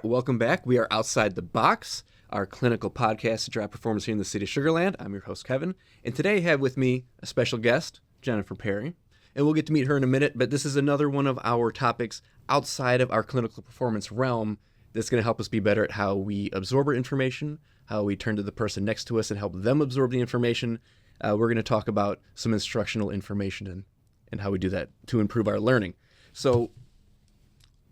welcome back. We are Outside the Box, our clinical podcast to drive performance here in the city of Sugar Land. I'm your host, Kevin, and today I have with me a special guest, Jennifer Perry, and we'll get to meet her in a minute, but this is another one of our topics outside of our clinical performance realm that's going to help us be better at how we absorb our information, how we turn to the person next to us and help them absorb the information. We're going to talk about some instructional information and how we do that to improve our learning. So,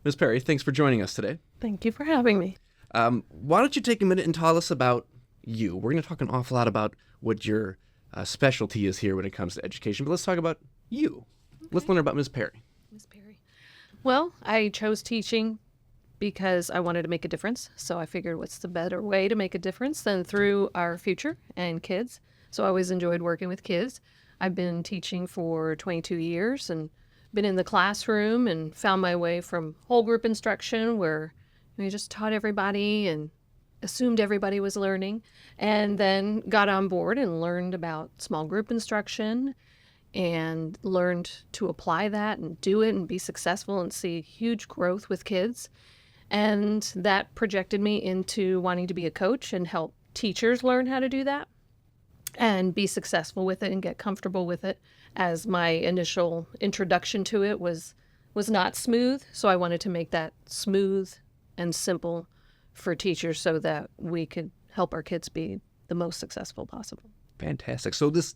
Ms. Perry, thanks for joining us today. Thank you for having me. Why don't you take a minute and tell us about you? We're going to talk an awful lot about what your specialty is here when it comes to education, but let's talk about you. Okay. Let's learn about Ms. Perry. Ms. Perry. Well, I chose teaching because I wanted to make a difference. So I figured what's the better way to make a difference than through our future and kids. So I always enjoyed working with kids. I've been teaching for 22 years and been in the classroom and found my way from whole group instruction where we just taught everybody and assumed everybody was learning, and then got on board and learned about small group instruction and learned to apply that and do it and be successful and see huge growth with kids. And that projected me into wanting to be a coach and help teachers learn how to do that and be successful with it and get comfortable with it, as my initial introduction to it was not smooth. So I wanted to make that smooth and simple for teachers so that we could help our kids be the most successful possible. Fantastic. So this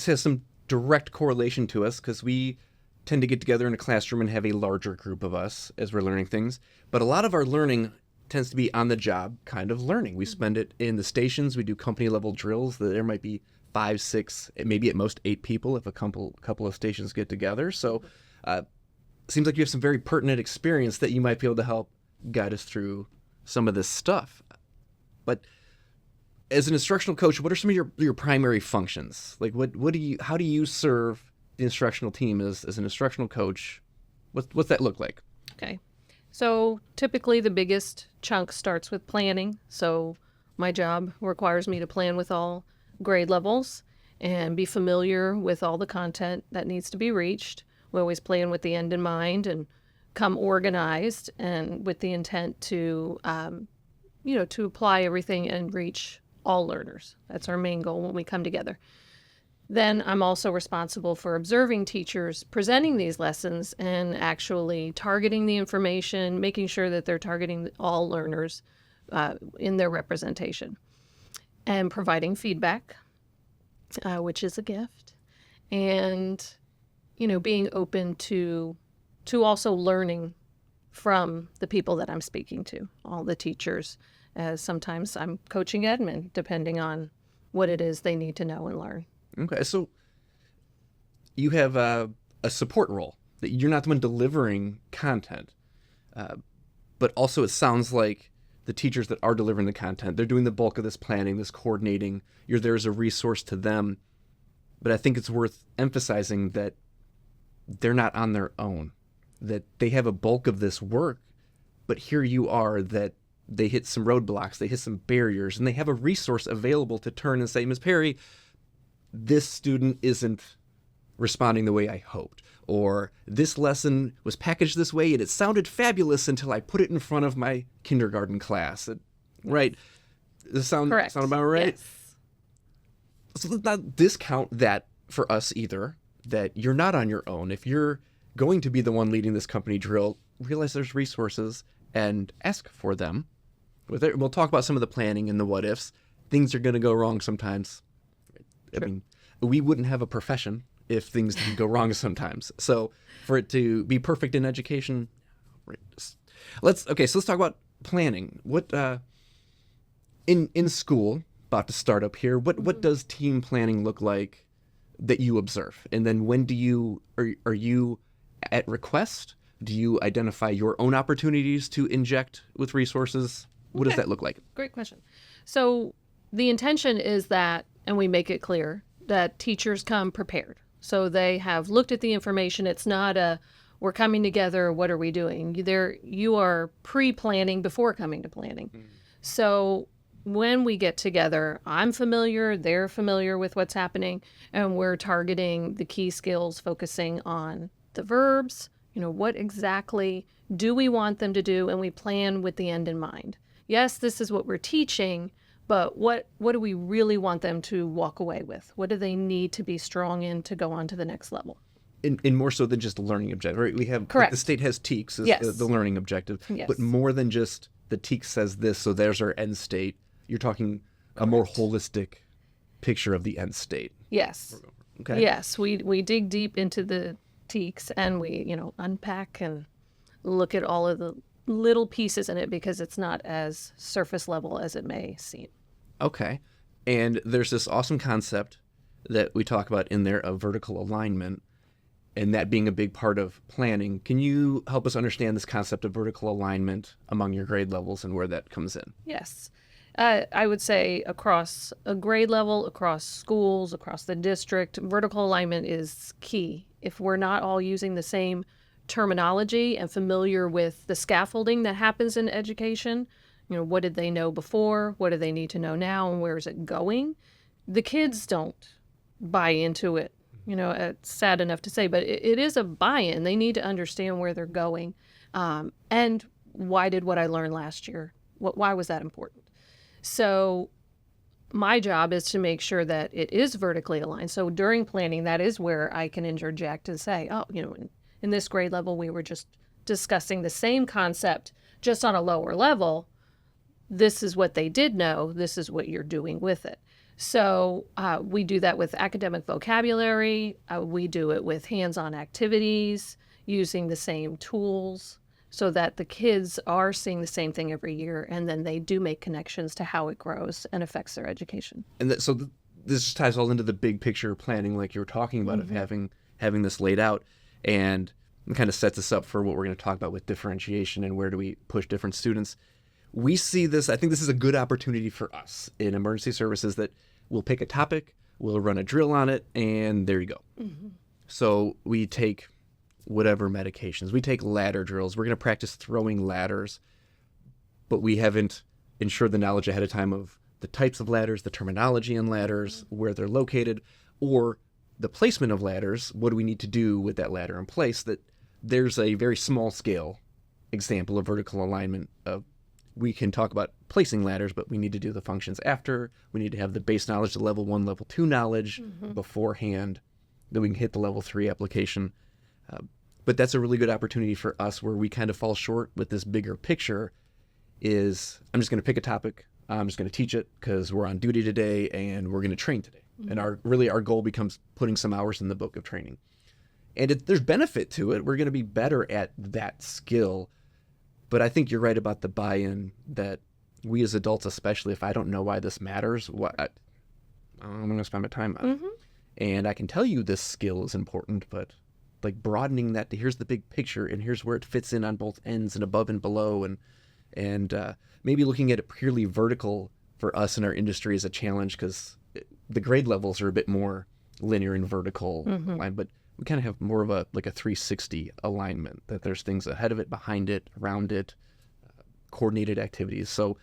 has some direct correlation to us because we tend to get together in a classroom and have a larger group of us as we're learning things. But a lot of our learning tends to be on-the-job kind of learning. We spend it in the stations. We do company-level drills. There might be 5, 6, maybe at most 8 people if a couple of stations get together. So it seems like you have some very pertinent experience that you might be able to help guide us through some of this stuff. But as an instructional coach, what are some of your primary functions? Like how do you serve the instructional team as an instructional coach? What's that look like? Okay. So typically the biggest chunk starts with planning. So my job requires me to plan with all grade levels and be familiar with all the content that needs to be reached. We always plan with the end in mind and come organized and with the intent to, to apply everything and reach all learners. That's our main goal when we come together. Then I'm also responsible for observing teachers presenting these lessons and actually targeting the information, making sure that they're targeting all learners in their representation, and providing feedback, which is a gift, and being open to also learning from the people that I'm speaking to, all the teachers, as sometimes I'm coaching admin, depending on what it is they need to know and learn. Okay, so you have a support role. That you're not the one delivering content, but also it sounds like the teachers that are delivering the content, they're doing the bulk of this planning, this coordinating. You're there as a resource to them, but I think it's worth emphasizing that they're not on their own, that they have a bulk of this work, but here you are, that they hit some roadblocks, they hit some barriers, and they have a resource available to turn and say, Ms. Perry, this student isn't responding the way I hoped, or this lesson was packaged this way and it sounded fabulous until I put it in front of my kindergarten class. Right? Does this sound about right? Yes. So let's not discount that for us either, that you're not on your own. If you're going to be the one leading this company drill, realize there's resources and ask for them. We'll talk about some of the planning and the what ifs. Things are going to go wrong sometimes. I mean, we wouldn't have a profession if things didn't go wrong sometimes. So for it to be perfect in education, let's talk about planning. What in school, about to start up here, what does team planning look like that you observe? And then when are you at request? Do you identify your own opportunities to inject with resources? What does that look like? Great question. So the intention is that, and we make it clear, that teachers come prepared. So they have looked at the information. It's not we're coming together, what are we doing? You are pre-planning before coming to planning. So when we get together, I'm familiar, they're familiar with what's happening, and we're targeting the key skills, focusing on the verbs, what exactly do we want them to do, and we plan with the end in mind. Yes, this is what we're teaching, but what do we really want them to walk away with? What do they need to be strong in to go on to the next level? In more so than just a learning objective, right? We have, Correct. Like the state has TEKS as Yes. the learning objective, Yes. but more than just the TEKS says this, so there's our end state. You're talking a more holistic picture of the end state. Yes. Okay. Yes, we dig deep into the teaks, and we, unpack and look at all of the little pieces in it, because it's not as surface level as it may seem. Okay. And there's this awesome concept that we talk about in there of vertical alignment, and that being a big part of planning. Can you help us understand this concept of vertical alignment among your grade levels and where that comes in? Yes. I would say across a grade level, across schools, across the district, vertical alignment is key. If we're not all using the same terminology and familiar with the scaffolding that happens in education, what did they know before? What do they need to know now? And where is it going? The kids don't buy into it. It's sad enough to say, but it is a buy-in. They need to understand where they're going. And why did what I learned last year? Why was that important? So my job is to make sure that it is vertically aligned. So during planning, that is where I can interject and say, in this grade level, we were just discussing the same concept, just on a lower level. This is what they did know. This is what you're doing with it. So we do that with academic vocabulary. We do it with hands-on activities, using the same tools, so that the kids are seeing the same thing every year, and then they do make connections to how it grows and affects their education. And this ties all into the big picture planning, like you were talking about, of having this laid out, and it kind of sets us up for what we're going to talk about with differentiation and where do we push different students. We see this, I think this is a good opportunity for us in emergency services, that we'll pick a topic, we'll run a drill on it, and there you go. So we take whatever medications, we take ladder drills, we're going to practice throwing ladders, but we haven't ensured the knowledge ahead of time of the types of ladders, the terminology in ladders, where they're located, or the placement of ladders. What do we need to do with that ladder in place? That there's a very small scale example of vertical alignment. We can talk about placing ladders, but we need to do the functions after. We need to have the base knowledge, the level 1, level 2 knowledge beforehand, then we can hit the level 3 application. But that's a really good opportunity for us where we kind of fall short with this bigger picture is, I'm just going to pick a topic, I'm just going to teach it because we're on duty today and we're going to train today. And our goal becomes putting some hours in the book of training. And there's benefit to it. We're going to be better at that skill. But I think you're right about the buy-in, that we as adults, especially if I don't know why this matters, I'm going to spend my time on it. And I can tell you this skill is important, but like broadening that to here's the big picture and here's where it fits in on both ends and above and below, and maybe looking at it purely vertical for us in our industry is a challenge because the grade levels are a bit more linear and vertical line, but we kind of have more of a 360 alignment, that there's things ahead of it, behind it, around it, coordinated activities. So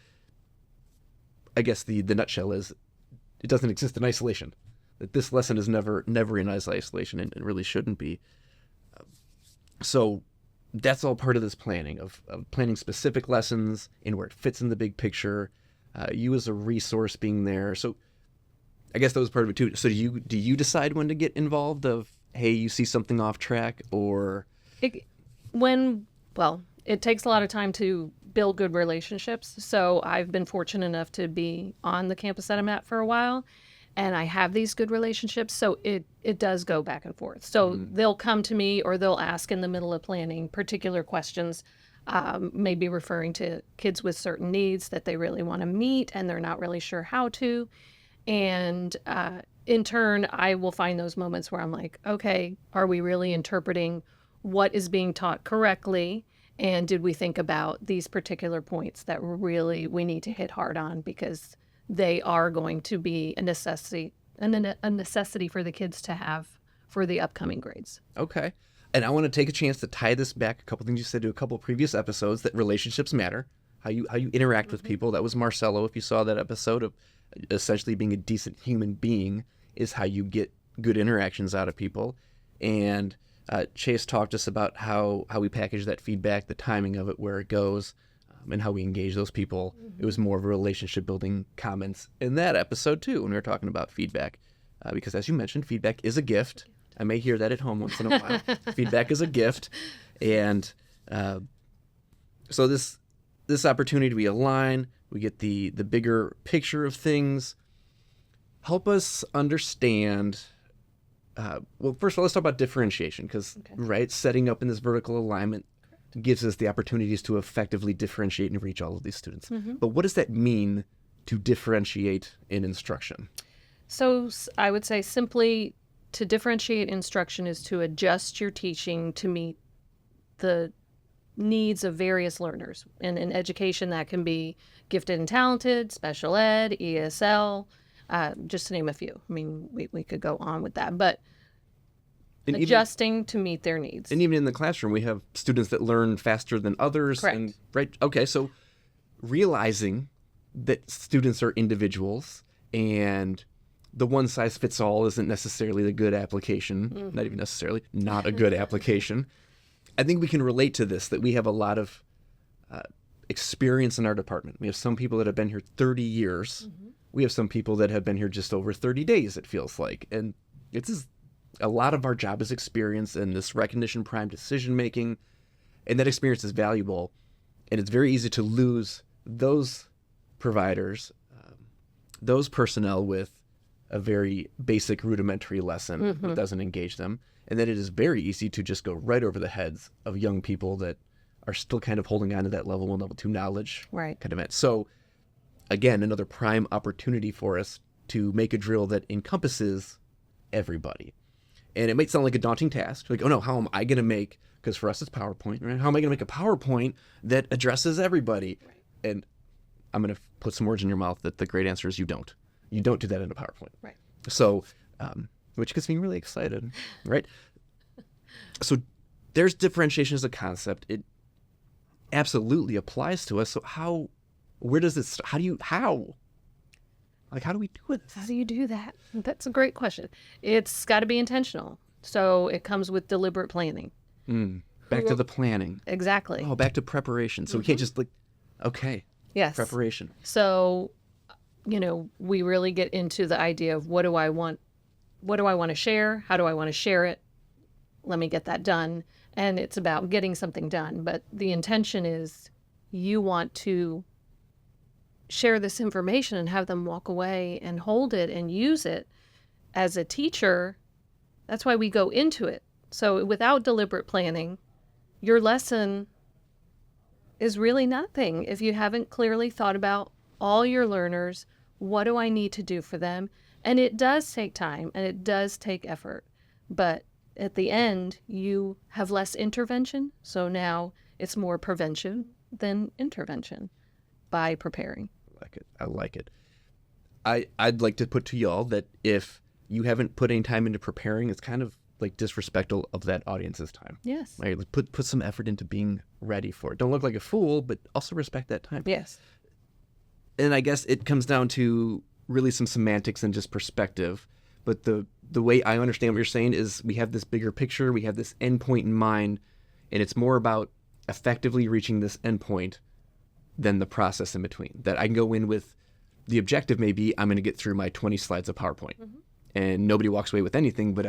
I guess the nutshell is it doesn't exist in isolation. That this lesson is never in isolation, and it really shouldn't be. So that's all part of this planning, of planning specific lessons and where it fits in the big picture, you as a resource being there. So I guess that was part of it too. So do you decide when to get involved of, hey, you see something off track, or? It takes a lot of time to build good relationships. So I've been fortunate enough to be on the campus that I'm at for a while, and I have these good relationships. So it does go back and forth. So they'll come to me, or they'll ask in the middle of planning particular questions, maybe referring to kids with certain needs that they really want to meet and they're not really sure how to. And in turn, I will find those moments where I'm like, okay, are we really interpreting what is being taught correctly? And did we think about these particular points that really we need to hit hard on, because they are going to be a necessity for the kids to have for the upcoming grades. Okay. And I want to take a chance to tie this back, a couple things you said, to a couple previous episodes, that relationships matter, how you interact with people. That was Marcelo, if you saw that episode, of essentially being a decent human being is how you get good interactions out of people. And Chase talked to us about how we package that feedback, the timing of it, where it goes, and how we engage those people. It was more of a relationship building comments in that episode too, when we were talking about feedback. Because as you mentioned, feedback is a gift. I may hear that at home once in a while. Feedback is a gift. And so this opportunity, we align, we get the bigger picture of things. Help us understand. Well, first of all, let's talk about differentiation because, right, setting up in this vertical alignment gives us the opportunities to effectively differentiate and reach all of these students. But what does that mean to differentiate in instruction? So I would say simply to differentiate instruction is to adjust your teaching to meet the needs of various learners. And in education, that can be gifted and talented, special ed, ESL, just to name a few. I mean, we could go on with that, but And adjusting to meet their needs. And even in the classroom, we have students that learn faster than others. Correct. And, right. Okay. So realizing that students are individuals and the one size fits all isn't necessarily a good application, not even necessarily, not a good application. I think we can relate to this, that we have a lot of experience in our department. We have some people that have been here 30 years. We have some people that have been here just over 30 days, it feels like. And it's a lot of our job is experience and this recognition prime decision making. And that experience is valuable. And it's very easy to lose those providers, those personnel with a very basic rudimentary lesson that doesn't engage them. And then it is very easy to just go right over the heads of young people that are still kind of holding on to that level 1, level 2 knowledge kind of event. So again, another prime opportunity for us to make a drill that encompasses everybody. And it might sound like a daunting task. Like, oh no, how am I going to make, because for us it's PowerPoint, right? How am I going to make a PowerPoint that addresses everybody? And I'm going to put some words in your mouth that the great answer is you don't. You don't do that in a PowerPoint. Right. So, which gets me really excited, right? So there's differentiation as a concept. It absolutely applies to us. So where does this, how do we do it? How do you do that? That's a great question. It's got to be intentional. So it comes with deliberate planning. Back to the planning. Exactly. Oh, back to preparation. So we can't just Yes. preparation. So, we really get into the idea of what do I want to share? How do I want to share it? Let me get that done. And it's about getting something done. But the intention is you want to share this information and have them walk away and hold it and use it. As a teacher, that's why we go into it. So without deliberate planning, your lesson is really nothing if you haven't clearly thought about all your learners. What do I need to do for them? And it does take time and it does take effort. But at the end, you have less intervention. So now it's more prevention than intervention by preparing. I like it. I'd like to put to y'all that if you haven't put any time into preparing, it's kind of like disrespectful of that audience's time. Yes. Right? Like put some effort into being ready for it. Don't look like a fool, but also respect that time. Yes. And I guess it comes down to really some semantics and just perspective. But the way I understand what you're saying is we have this bigger picture, we have this endpoint in mind, and it's more about effectively reaching this endpoint than the process in between. That I can go in with the objective may be I'm going to get through my 20 slides of PowerPoint. And nobody walks away with anything, but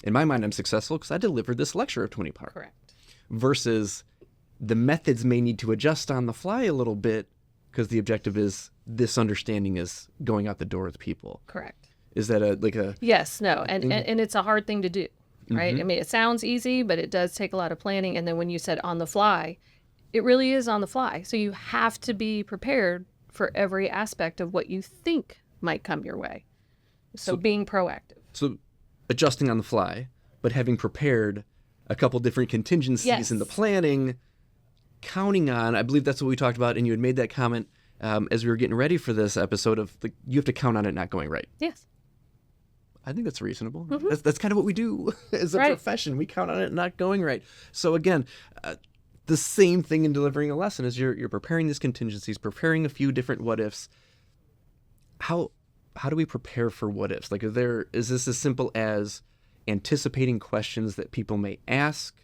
in my mind, I'm successful because I delivered this lecture of 20 PowerPoint. Correct. Versus the methods may need to adjust on the fly a little bit because the objective is this understanding is going out the door with people. Correct. Is that a... Yes, no. And it's a hard thing to do, right? I mean, it sounds easy, but it does take a lot of planning. And then when you said on the fly, it really is on the fly. So you have to be prepared for every aspect of what you think might come your way. So being proactive. So adjusting on the fly, but having prepared a couple different contingencies in the planning, counting on, I believe that's what we talked about, and you had made that comment as we were getting ready for this episode of you have to count on it not going right. Yes. I think that's reasonable. That's kind of what we do as a profession. We count on it not going right. So again, the same thing in delivering a lesson is you're preparing these contingencies, preparing a few different what ifs. How do we prepare for what ifs? Like, is this as simple as anticipating questions that people may ask?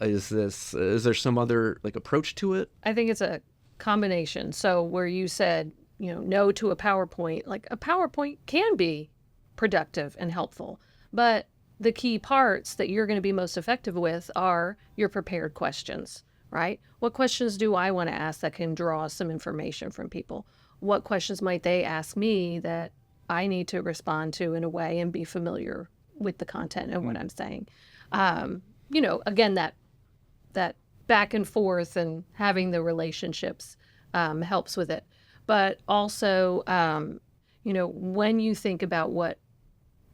Is there some other like approach to it? I think it's a combination. So where you said, no to a PowerPoint, like a PowerPoint can be productive and helpful, but the key parts that you're going to be most effective with are your prepared questions, right? What questions do I want to ask that can draw some information from people? What questions might they ask me that I need to respond to in a way and be familiar with the content and what I'm saying? Again, that back and forth and having the relationships helps with it. But also, when you think about what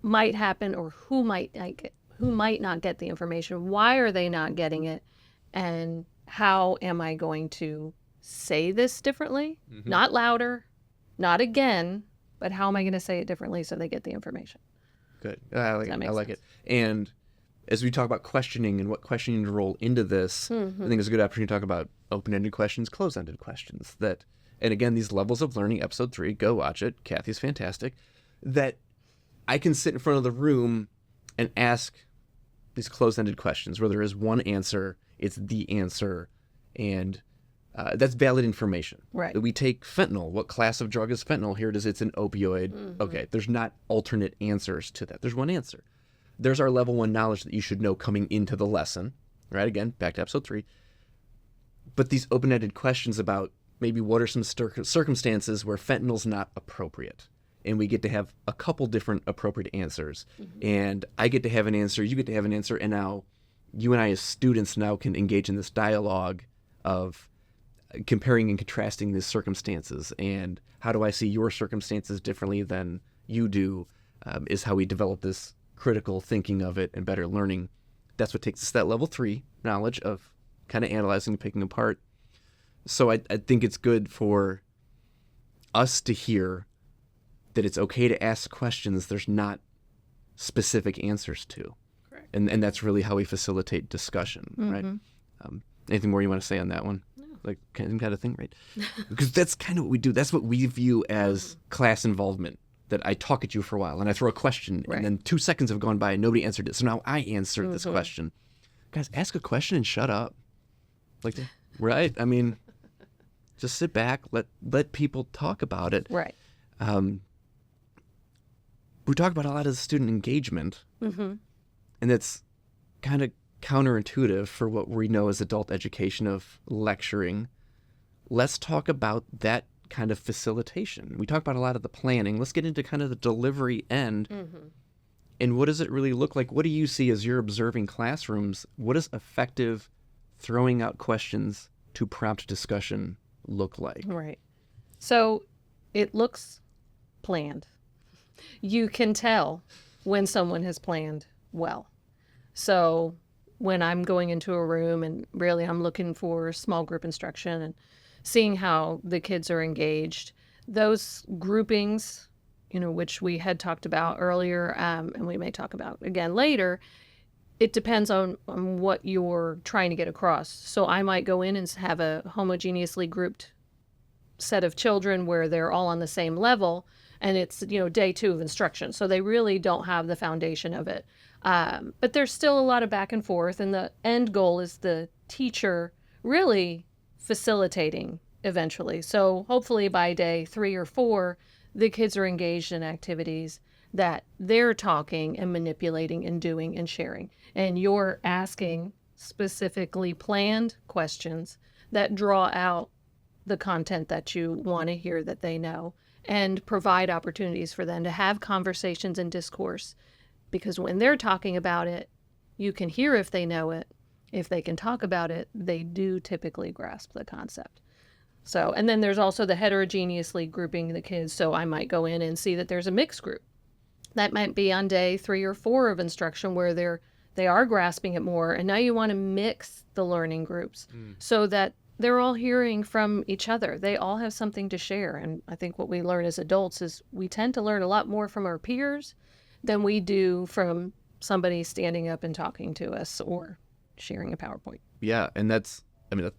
might happen or who might not get the information, why are they not getting it, and how am I going to say this differently? Mm-hmm. Not louder, not again, but how am I going to say it differently so they get the information? Good. I like it. And as we talk about questioning and what questioning to roll into this, I think it's a good opportunity to talk about open-ended questions, closed-ended questions. And again, these levels of learning, episode 3, go watch it. Kathy's fantastic. That I can sit in front of the room and ask these closed-ended questions where there is one answer, it's the answer, and that's valid information. Right. We take fentanyl. What class of drug is fentanyl? Here it is. It's an opioid. Mm-hmm. Okay. There's not alternate answers to that. There's one answer. There's our level 1 knowledge that you should know coming into the lesson. Right? Again, back to episode 3. But these open-ended questions about maybe what are some circumstances where fentanyl's not appropriate. And we get to have a couple different appropriate answers. Mm-hmm. And I get to have an answer, you get to have an answer, and now you and I as students now can engage in this dialogue of comparing and contrasting these circumstances. And how do I see your circumstances differently than you do, is how we develop this critical thinking of it and better learning. That's what takes us to that level 3 knowledge of kind of analyzing and picking apart. So I think it's good for us to hear that it's okay to ask questions there's not specific answers to. Correct. And that's really how we facilitate discussion, right? Anything more you want to say on that one? No. Like kind of thing, right? Because that's kind of what we do. That's what we view as class involvement. That I talk at you for a while and I throw a question, right, and then 2 seconds have gone by and nobody answered it. So now I answered this question. Guys, ask a question and shut up. Like, right? I mean, just sit back, let people talk about it. Right. We talk about a lot of student engagement, and it's kind of counterintuitive for what we know as adult education of lecturing. Let's talk about that kind of facilitation. We talk about a lot of the planning. Let's get into kind of the delivery end. And what does it really look like? What do you see as you're observing classrooms? What does effective throwing out questions to prompt discussion look like? Right. So it looks planned. You can tell when someone has planned well. So when I'm going into a room and really I'm looking for small group instruction and seeing how the kids are engaged, those groupings, which we had talked about earlier, and we may talk about again later, it depends on what you're trying to get across. So I might go in and have a homogeneously grouped set of children where they're all on the same level, and it's, day 2 of instruction. So they really don't have the foundation of it. But there's still a lot of back and forth, and the end goal is the teacher really facilitating eventually. So hopefully by day 3 or 4, the kids are engaged in activities that they're talking and manipulating and doing and sharing. And you're asking specifically planned questions that draw out the content that you want to hear that they know and provide opportunities for them to have conversations and discourse. Because when they're talking about it, you can hear if they know it. If they can talk about it, they do typically grasp the concept. So, and then there's also the heterogeneously grouping the kids. So I might go in and see that there's a mixed group. That might be on day 3 or 4 of instruction where they are grasping it more. And now you want to mix the learning groups so that they're all hearing from each other. They all have something to share. And I think what we learn as adults is we tend to learn a lot more from our peers than we do from somebody standing up and talking to us or sharing a PowerPoint. Yeah, and that's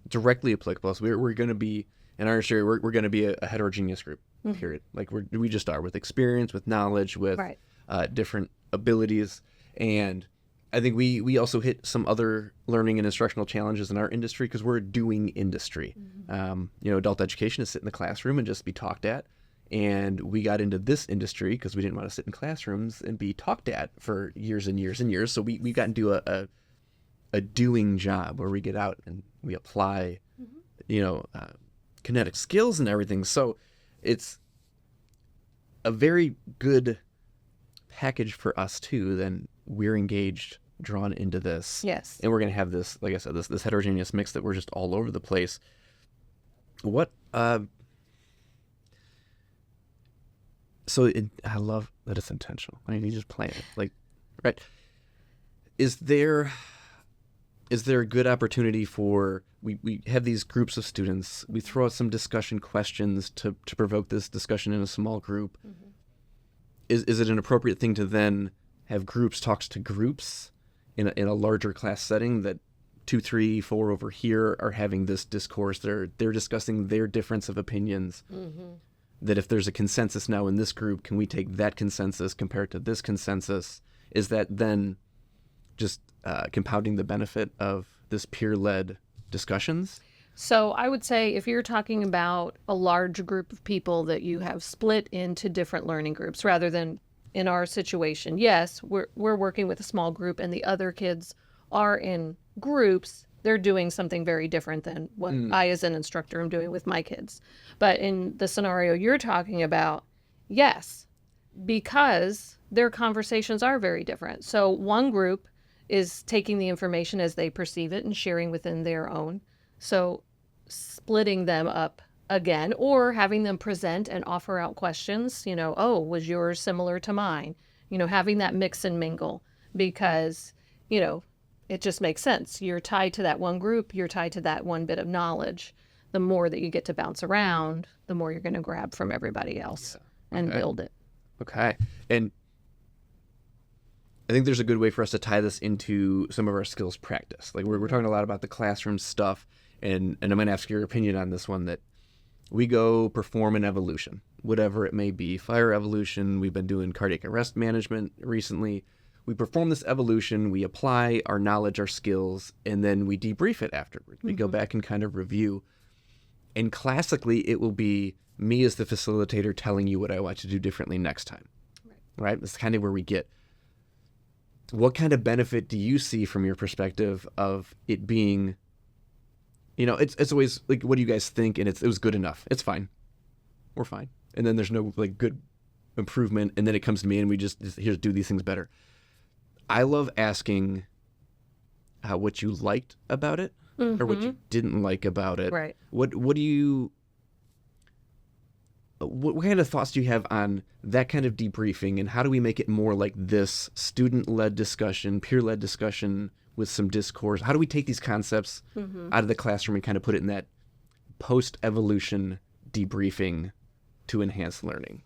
directly applicable. So we're going to be, in our area, we're going to be a heterogeneous group, period. Like we just are, with experience, with knowledge, with different abilities. And I think we also hit some other learning and instructional challenges in our industry because we're a doing industry. Adult education is sit in the classroom and just be talked at. And we got into this industry because we didn't want to sit in classrooms and be talked at for years and years and years. So we got into a doing job where we get out and we apply, kinetic skills and everything. So it's a very good package for us too. Then we're engaged, drawn into this. Yes. And we're going to have this, like I said, this heterogeneous mix that we're just all over the place. I love that it's intentional. I mean, you just plan it. Right. Is there a good opportunity for, we have these groups of students, we throw out some discussion questions to provoke this discussion in a small group. Mm-hmm. Is it an appropriate thing to then have groups talks to groups in a larger class setting that 2, 3, 4 over here are having this discourse? They're discussing their difference of opinions. Mm-hmm. That if there's a consensus now in this group, can we take that consensus compared to this consensus? Is that then just compounding the benefit of this peer-led discussions? So I would say if you're talking about a large group of people that you have split into different learning groups rather than in our situation, yes, we're working with a small group and the other kids are in groups. They're doing something very different than what I as an instructor am doing with my kids. But in the scenario you're talking about, yes, because their conversations are very different. So one group is taking the information as they perceive it and sharing within their own. So splitting them up again or having them present and offer out questions, was yours similar to mine? Having that mix and mingle because, it just makes sense. You're tied to that one group. You're tied to that one bit of knowledge. The more that you get to bounce around, the more you're going to grab from everybody else and build it. Okay. And I think there's a good way for us to tie this into some of our skills practice. Like we're talking a lot about the classroom stuff, and I'm going to ask your opinion on this one, that we go perform an evolution, whatever it may be. Fire evolution, we've been doing cardiac arrest management recently. We perform this evolution, we apply our knowledge, our skills, and then we debrief it afterwards. We go back and kind of review. And classically, it will be me as the facilitator telling you what I want you to do differently next time. Right? That's kind of where we get. What kind of benefit do you see from your perspective of it being, it's always like, what do you guys think? And it was good enough. It's fine. We're fine. And then there's no good improvement. And then it comes to me and we just here's do these things better. I love asking what you liked about it or what you didn't like about it. Right. What kind of thoughts do you have on that kind of debriefing, and how do we make it more like this student-led discussion, peer-led discussion with some discourse? How do we take these concepts out of the classroom and kind of put it in that post-evolution debriefing to enhance learning?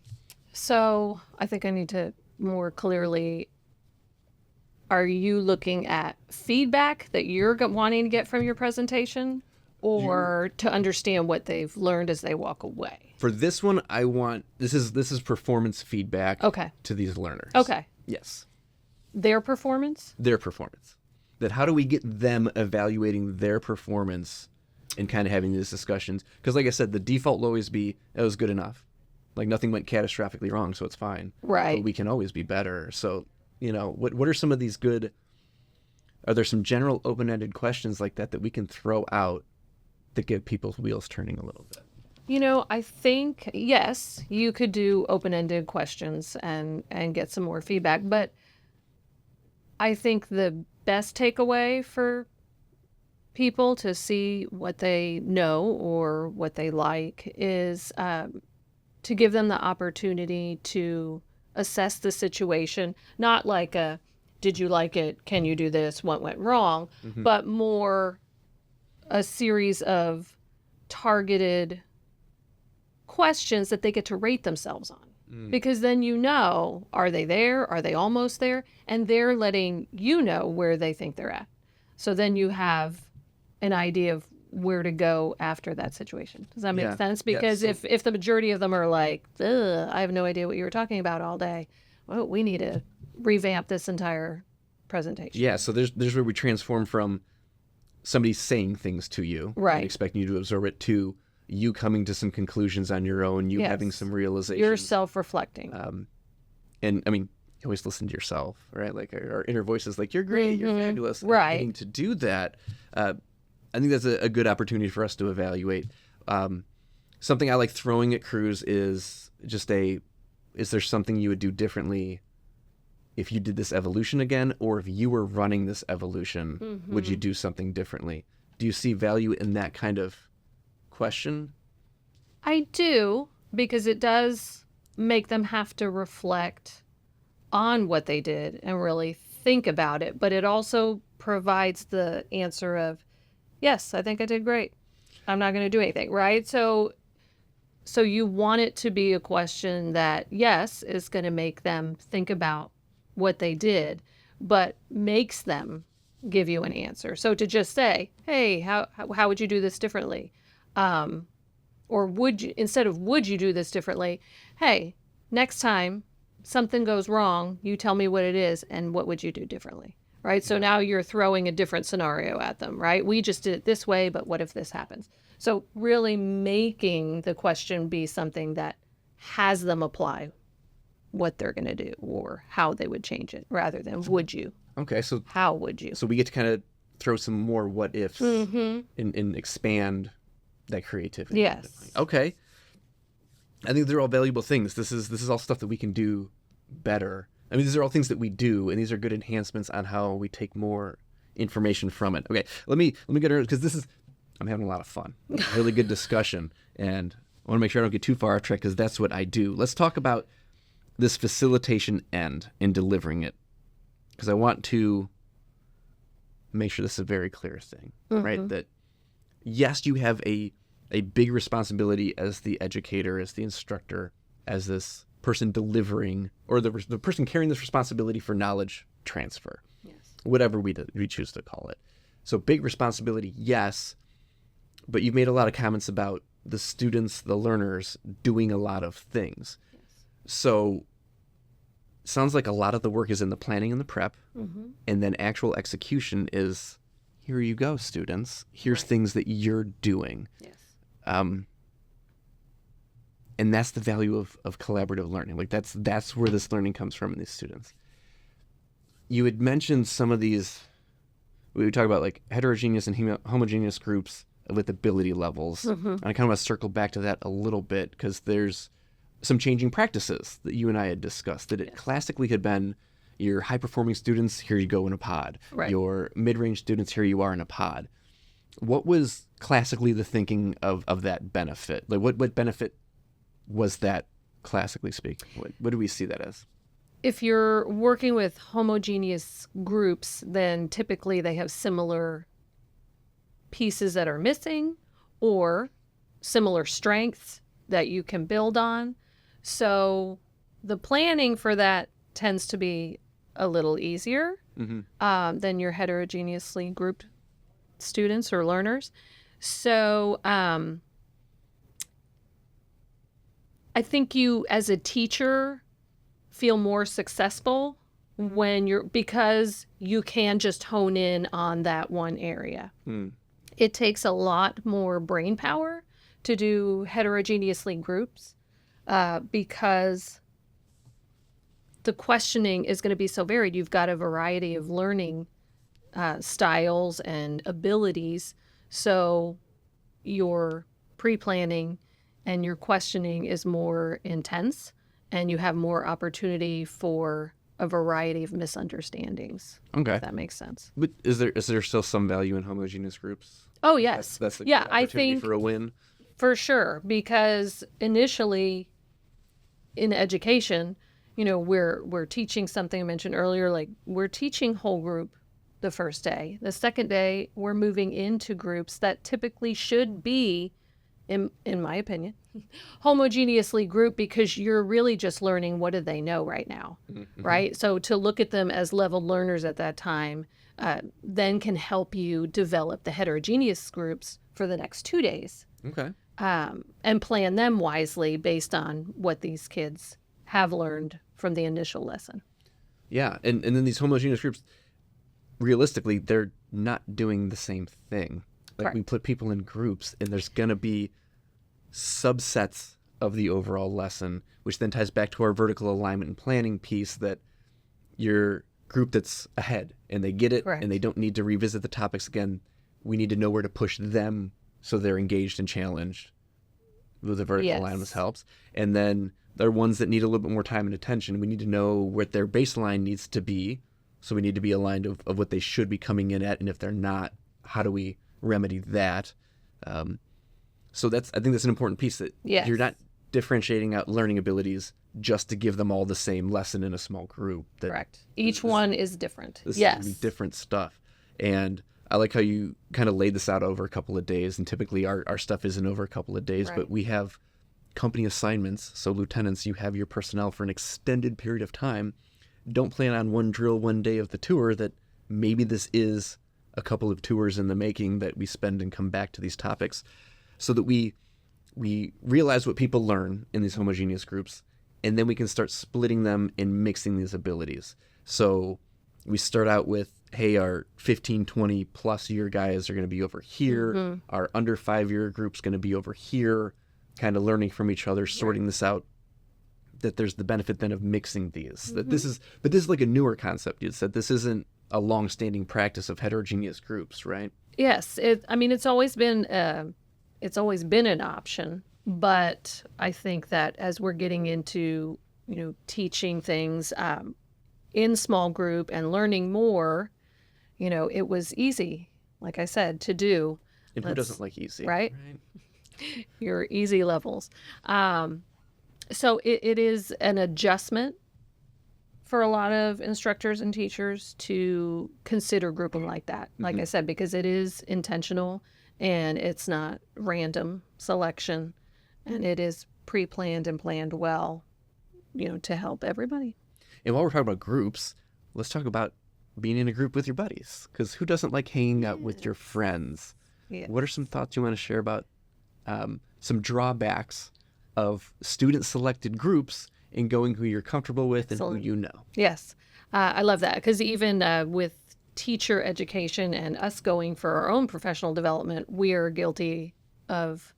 So I think I need to more clearly, are you looking at feedback that you're wanting to get from your presentation or to understand what they've learned as they walk away? For this one, I want, this is performance feedback to these learners. Okay. Yes. Their performance? Their performance. That how do we get them evaluating their performance and kind of having these discussions? Because like I said, the default will always be, it was good enough. Like nothing went catastrophically wrong, so it's fine. Right. But we can always be better. So, what are some of these good, are there some general open-ended questions like that we can throw out that get people's wheels turning a little bit? I think, yes, you could do open-ended questions and get some more feedback. But I think the best takeaway for people to see what they know or what they like is to give them the opportunity to assess the situation, not like a, did you like it? Can you do this? What went wrong? But more a series of targeted questions that they get to rate themselves on. Because then are they there? Are they almost there? And they're letting you know where they think they're at. So then you have an idea of where to go after that situation. Does that make sense? Because if the majority of them are like, I have no idea what you were talking about all day, well, we need to revamp this entire presentation. Yeah, so there's where we transform from somebody saying things to you Right. and expecting you to absorb it to you coming to some conclusions on your own, you Yes. having some realizations. You're self-reflecting. And I mean, you always listen to yourself, right? Like our inner voice is like, you're great, you're fabulous. And Right. getting to do that, I think that's a good opportunity for us to evaluate. Something I like throwing at crews is just is there something you would do differently if you did this evolution again, or if you were running this evolution, would you do something differently? Do you see value in that kind of question? I do, because it does make them have to reflect on what they did and really think about it. But it also provides the answer of, yes, I think I did great. I'm not going to do anything, right? So you want it to be a question that, yes, is going to make them think about what they did, but makes them give you an answer. So to just say, hey, how would you do this differently? Or instead of would you do this differently, hey, next time something goes wrong, you tell me what it is and what would you do differently, right? So now you're throwing a different scenario at them, right? We just did it this way, but what if this happens? So really making the question be something that has them apply what they're going to do or how they would change it, rather than would you. Okay, so How would you? so we get to kind of throw some more what ifs and expand that creativity. Yes. Okay. I think they're all valuable things. This is all stuff that we can do better. I mean, these are all things that we do, and these are good enhancements on how we take more information from it. Okay, let me get her, because I'm having a lot of fun. Really good discussion, and I want to make sure I don't get too far off track, because that's what I do. Let's talk about this facilitation end in delivering it, because I want to make sure this is a very clear thing, right? That yes, you have a big responsibility as the educator, as the instructor, as this person delivering, or the person carrying this responsibility for knowledge transfer, whatever we choose to call it. So big responsibility, yes, but you've made a lot of comments about the students, the learners, doing a lot of things. So sounds like a lot of the work is in the planning and the prep, and then actual execution is, here you go, students. Here's things that you're doing. Yes. And that's the value of collaborative learning. Like that's where this learning comes from in these students. You had mentioned some of these, we would talk about like heterogeneous and homogeneous groups with ability levels. And I kind of want to circle back to that a little bit, because there's some changing practices that you and I had discussed, that it classically had been your high-performing students, here you go in a pod. Right. Your mid-range students, here you are in a pod. What was classically the thinking of that benefit? Like what benefit was that, classically speaking? What do we see that as? If you're working with homogeneous groups, then typically they have similar pieces that are missing or similar strengths that you can build on. So the planning for that tends to be a little easier than your heterogeneously grouped students or learners. So I think you, as a teacher, feel more successful because you can just hone in on that one area. It takes a lot more brain power to do heterogeneously groups because the questioning is going to be so varied. You've got a variety of learning styles and abilities. So your pre-planning and your questioning is more intense, and you have more opportunity for a variety of misunderstandings. Okay. If that makes sense. But is there still some value in homogeneous groups? Oh, yes. That's the yeah, opportunity I think for a win. for sure, because initially in education, we're teaching something I mentioned earlier, like we're teaching whole group the first day. The second day, we're moving into groups that typically should be, in my opinion, homogeneously grouped, because you're really just learning what do they know right now, right? So to look at them as leveled learners at that time then can help you develop the heterogeneous groups for the next 2 days. Okay. And plan them wisely based on what these kids have learned from the initial lesson. Yeah, and then these homogeneous groups, realistically, they're not doing the same thing. Like Correct. we put people in groups, and there's going to be subsets of the overall lesson, which then ties back to our vertical alignment and planning piece, that your group that's ahead and they get it Correct. and they don't need to revisit the topics again. We need to know where to push them so they're engaged and challenged. The vertical Yes. alignment helps. And then there are ones that need a little bit more time and attention. We need to know what their baseline needs to be. So we need to be aligned of what they should be coming in at. And if they're not, how do we remedy that? So I think that's an important piece, that Yes. you're not differentiating out learning abilities just to give them all the same lesson in a small group. That Correct. Each one is different. this Yes. is gonna be different stuff. And I like how you kind of laid this out over a couple of days. And typically our stuff isn't over a couple of days, Right. but we have company assignments. So lieutenants, you have your personnel for an extended period of time. Don't plan on one drill one day of the tour, that maybe this is a couple of tours in the making that we spend and come back to these topics, so that we realize what people learn in these homogeneous groups, and then we can start splitting them and mixing these abilities. So we start out with, hey, our 15, 20 plus year guys are going to be over here. Mm-hmm. Our under 5-year group's going to be over here, kind of learning from each other, sorting this out. That there's the benefit then of mixing these. Mm-hmm. That this is like a newer concept. You said this isn't a long-standing practice of heterogeneous groups, right? Yes. It's always been an option, but I think that as we're getting into, teaching things in small group and learning more, it was easy, like I said, to do. And who Let's- doesn't like easy, right? Your easy levels. So it is an adjustment for a lot of instructors and teachers to consider grouping like that. Like I said, because it is intentional and it's not random selection, and it is pre-planned and planned well, to help everybody. And while we're talking about groups, let's talk about being in a group with your buddies. Because who doesn't like hanging out with your friends? Yeah. What are some thoughts you want to share about some drawbacks of student-selected groups and going who you're comfortable with and who Excellent. you know? Yes, I love that, because even with teacher education and us going for our own professional development, we are guilty of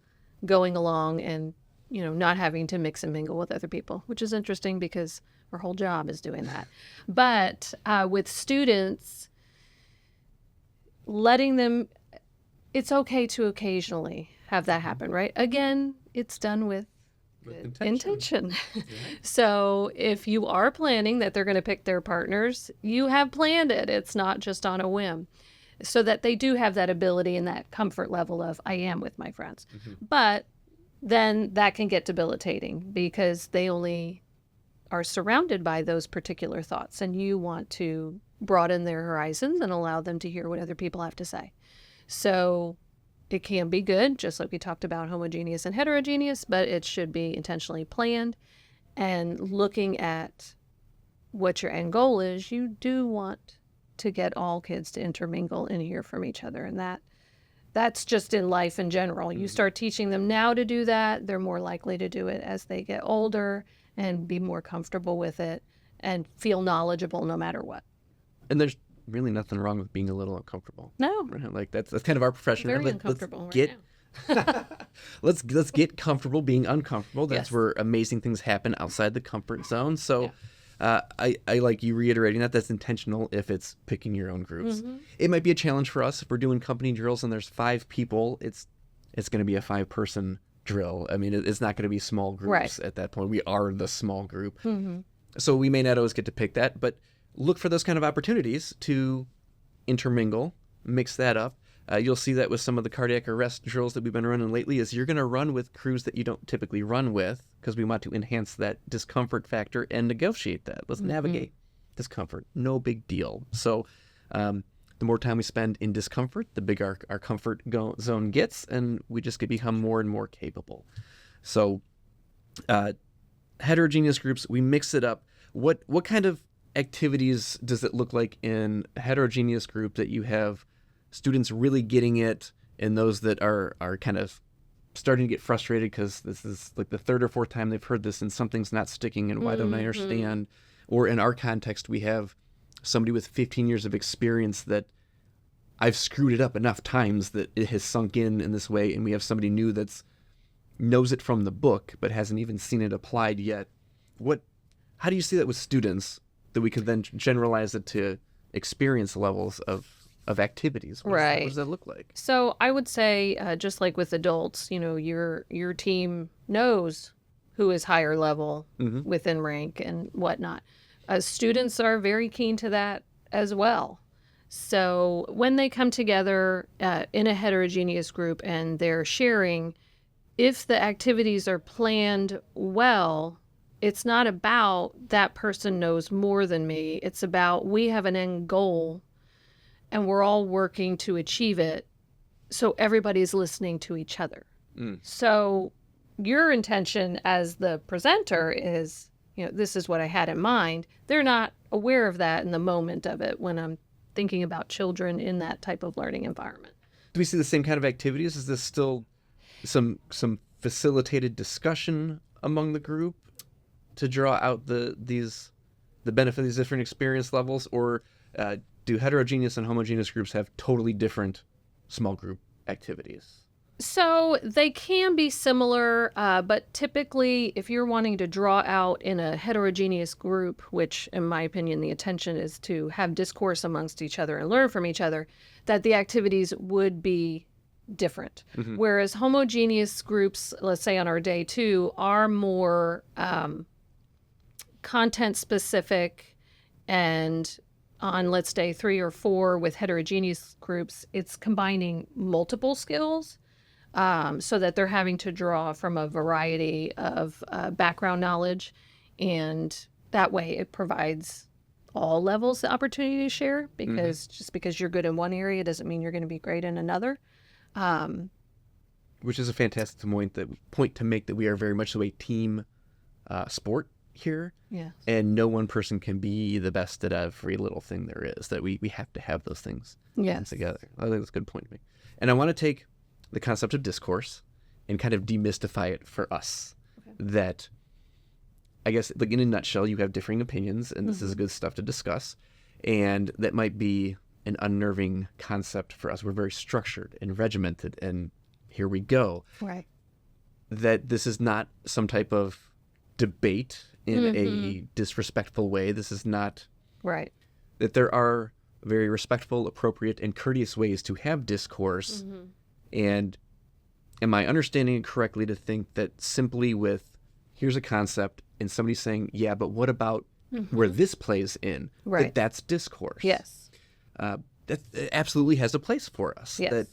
going along and not having to mix and mingle with other people, which is interesting because our whole job is doing that. But with students, letting them, it's okay to occasionally have that happen, right? Again, it's done with intention. So if you are planning that they're going to pick their partners, you have planned it. It's not just on a whim. So that they do have that ability and that comfort level of, I am with my friends. But then that can get debilitating because they only are surrounded by those particular thoughts, and you want to broaden their horizons and allow them to hear what other people have to say. So it can be good, just like we talked about homogeneous and heterogeneous, but it should be intentionally planned. And looking at what your end goal is, you do want to get all kids to intermingle and hear from each other. And that's just in life in general. You start teaching them now to do that, they're more likely to do it as they get older and be more comfortable with it and feel knowledgeable no matter what. And there's really nothing wrong with being a little uncomfortable. No, Right? Like that's kind of our profession. very Let's uncomfortable get right now. let's get comfortable being uncomfortable. That's Yes. where amazing things happen outside the comfort zone. So I like you reiterating that. That's intentional if it's picking your own groups. It might be a challenge for us if we're doing company drills and there's 5 people. It's going to be a 5-person drill. I mean, it's not going to be small groups Right. at that point. We are the small group. So we may not always get to pick that, but look for those kind of opportunities to intermingle, mix that up. You'll see that with some of the cardiac arrest drills that we've been running lately, is you're going to run with crews that you don't typically run with because we want to enhance that discomfort factor and negotiate that. Let's navigate discomfort. No big deal. So the more time we spend in discomfort, the bigger our comfort zone gets, and we just become more and more capable. So heterogeneous groups, we mix it up. What kind of activities does it look like in a heterogeneous group that you have students really getting it and those that are kind of starting to get frustrated because this is like the 3rd or 4th time they've heard this and something's not sticking and why don't I understand? Or in our context, we have somebody with 15 years of experience that I've screwed it up enough times that it has sunk in this way, and we have somebody new that's knows it from the book but hasn't even seen it applied yet. How do you see that with students that we could then generalize it to experience levels of activities? What does that look like? So I would say, just like with adults, your team knows who is higher level within rank and whatnot. Students are very keen to that as well. So when they come together in a heterogeneous group and they're sharing, if the activities are planned well, it's not about that person knows more than me. It's about we have an end goal and we're all working to achieve it. So everybody's listening to each other. So your intention as the presenter is, this is what I had in mind. They're not aware of that in the moment of it when I'm thinking about children in that type of learning environment. Do we see the same kind of activities? Is this still some facilitated discussion among the group to draw out the benefit of these different experience levels, or do heterogeneous and homogeneous groups have totally different small group activities? So they can be similar, but typically if you're wanting to draw out in a heterogeneous group, which in my opinion the intention is to have discourse amongst each other and learn from each other, that the activities would be different. Whereas homogeneous groups, let's say on our day 2, are more content specific, and on let's day 3 or 4 with heterogeneous groups, it's combining multiple skills. So that they're having to draw from a variety of background knowledge, and that way it provides all levels the opportunity to share, because just because you're good in one area doesn't mean you're going to be great in another. Which is a fantastic point to make, that we are very much so a team sport here. Yeah. And no one person can be the best at every little thing there is, that we have to have those things together. I think that's a good point to make. And I want to take the concept of discourse and kind of demystify it for us. Okay. That, I guess, like in a nutshell, you have differing opinions, and this is good stuff to discuss. And that might be an unnerving concept for us. We're very structured and regimented, and here we go. Right. That this is not some type of debate in a disrespectful way. This is not... Right. That there are very respectful, appropriate, and courteous ways to have discourse. And am I understanding it correctly to think that simply with, here's a concept, and somebody saying, yeah, but what about where this plays in, that's discourse? Yes. That absolutely has a place for us. Yes. That,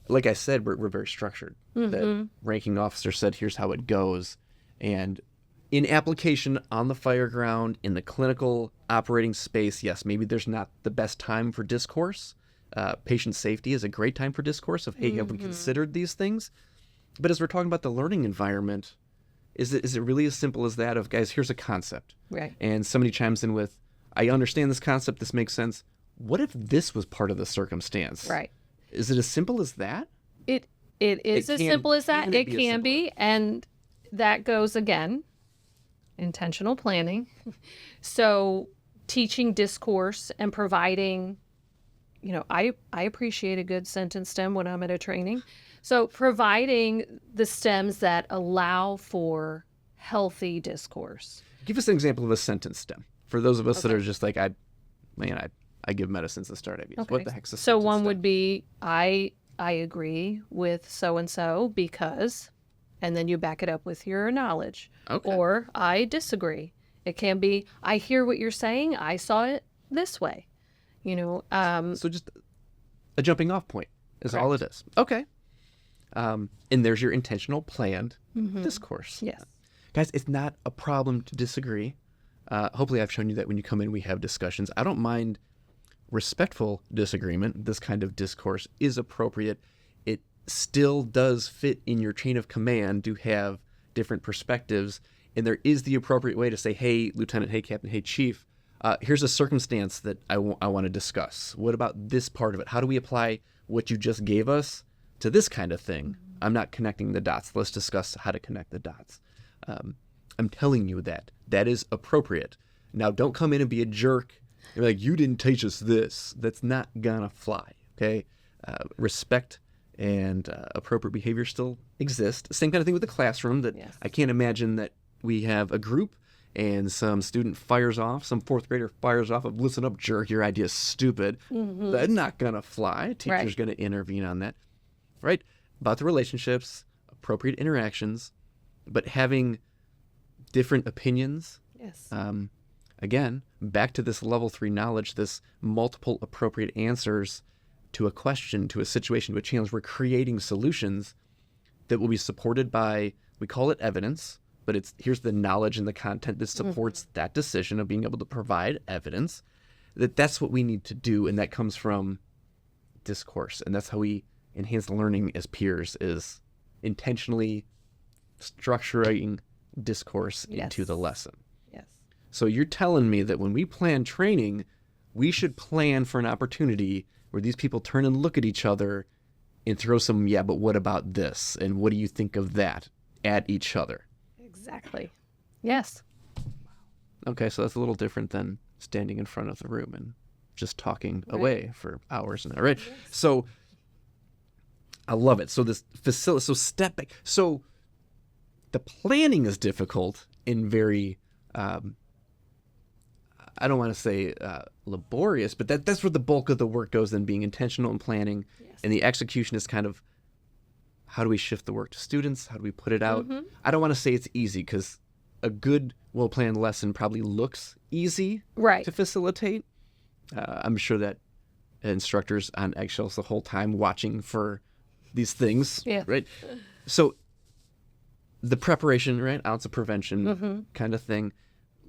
like I said, we're very structured. That ranking officer said, here's how it goes. And in application on the fireground, in the clinical operating space, yes, maybe there's not the best time for discourse. Patient safety is a great time for discourse of, hey, have we considered these things? But as we're talking about the learning environment, is it really as simple as that of, guys, here's a concept. Right. And somebody chimes in with, I understand this concept, this makes sense. What if this was part of the circumstance? Right. Is it as simple as that? It is as simple as that. It can be. And that goes, again, intentional planning. So teaching discourse and providing... I appreciate a good sentence stem when I'm at a training. So providing the stems that allow for healthy discourse. Give us an example of a sentence stem for those of us that are just like, I give medicines a start IVs. What the heck's a sentence So one stem? would be, I agree with so-and-so because, and then you back it up with your knowledge. Okay. Or I disagree. It can be, I hear what you're saying. I saw it this way. So just a jumping off point is all it is. Okay. And there's your intentional planned discourse. Yes. Guys, it's not a problem to disagree. Hopefully I've shown you that when you come in, we have discussions. I don't mind respectful disagreement. This kind of discourse is appropriate. It still does fit in your chain of command to have different perspectives. And there is the appropriate way to say, hey, Lieutenant, hey, Captain, hey, Chief, here's a circumstance that I want to discuss. What about this part of it? How do we apply what you just gave us to this kind of thing? I'm not connecting the dots. Let's discuss how to connect the dots. I'm telling you that is appropriate. Now, don't come in and be a jerk You're like, you didn't teach us this. That's not gonna fly. Okay, respect and appropriate behavior still exist. Same kind of thing with the classroom. That Yes. I can't imagine that we have a group and some student fires off, some fourth grader fires off of, listen up, jerk, your idea's stupid. That's not gonna fly. Teacher's Right. gonna intervene on that, right? About the relationships, appropriate interactions, but having different opinions. Yes. Again, back to this level 3 knowledge, this multiple appropriate answers to a question, to a situation, to a challenge. We're creating solutions that will be supported by, we call it evidence, but here's the knowledge and the content that supports that decision of being able to provide evidence. That's what we need to do, and that comes from discourse. And that's how we enhance learning as peers, is intentionally structuring discourse into the lesson. Yes. So you're telling me that when we plan training, we should plan for an opportunity where these people turn and look at each other and throw some, yeah, but what about this? And what do you think of that at each other? Exactly. Yes. Okay, so that's a little different than standing in front of the room and just talking away for hours and right? Yes. So I love it. So this facility, so step back. So the planning is difficult in very, I don't want to say laborious, but that's where the bulk of the work goes in, being intentional in planning. Yes. And the execution is kind of, how do we shift the work to students? How do we put it out? I don't want to say it's easy, because a good, well-planned lesson probably looks easy Right. to facilitate. I'm sure that instructors on eggshells the whole time watching for these things, right? So the preparation, right, ounce of prevention kind of thing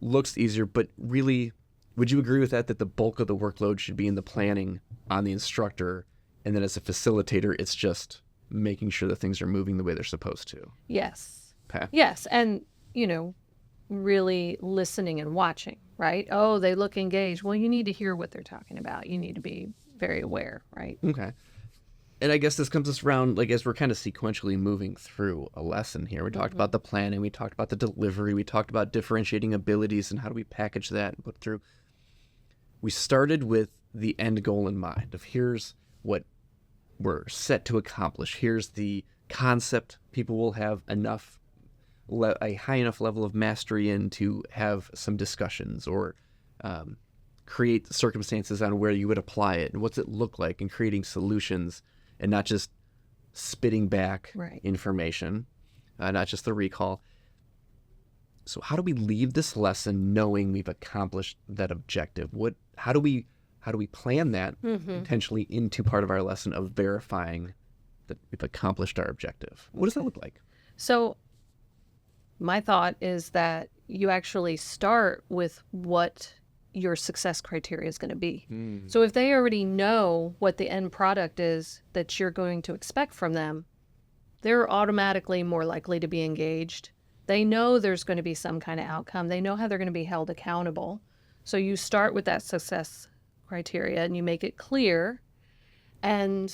looks easier, but really, would you agree with that the bulk of the workload should be in the planning on the instructor, and then as a facilitator, it's just making sure that things are moving the way they're supposed to? Yes. Okay. Yes. And, really listening and watching, right? Oh, they look engaged. Well, you need to hear what they're talking about. You need to be very aware, right? Okay. And I guess this comes us around, like, as we're kind of sequentially moving through a lesson here. We talked about the planning, we talked about the delivery, we talked about differentiating abilities and how do we package that and put through. We started with the end goal in mind of, here's what we're set to accomplish. Here's the concept people will have a high enough level of mastery in to have some discussions, or create circumstances on where you would apply it and what's it look like, and creating solutions and not just spitting back information, not just the recall. So how do we leave this lesson knowing we've accomplished that objective? How do we plan that intentionally into part of our lesson of verifying that we've accomplished our objective? What does that look like? So my thought is that you actually start with what your success criteria is going to be. So if they already know what the end product is that you're going to expect from them, they're automatically more likely to be engaged. They know there's going to be some kind of outcome. They know how they're going to be held accountable. So you start with that success criteria and you make it clear. And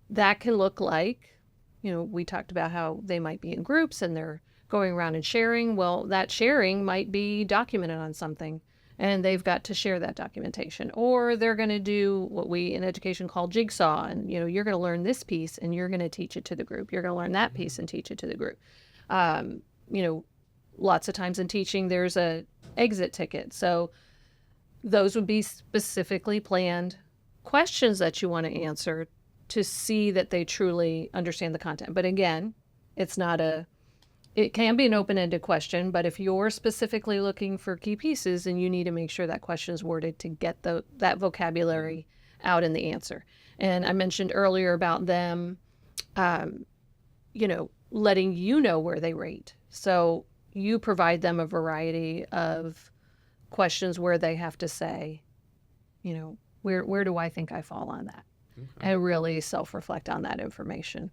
that can look like, we talked about how they might be in groups and they're going around and sharing. Well, that sharing might be documented on something, and they've got to share that documentation. Or they're going to do what we in education call jigsaw, and you're going to learn this piece and you're going to teach it to the group. You're going to learn that piece and teach it to the group. Lots of times in teaching, there's a exit ticket. So those would be specifically planned questions that you want to answer to see that they truly understand the content. But again, it can be an open-ended question, but if you're specifically looking for key pieces, then you need to make sure that question is worded to get that vocabulary out in the answer. And I mentioned earlier about them, letting you know where they rate. So you provide them a variety of questions where they have to say, where do I think I fall on that? Okay. And really self-reflect on that information.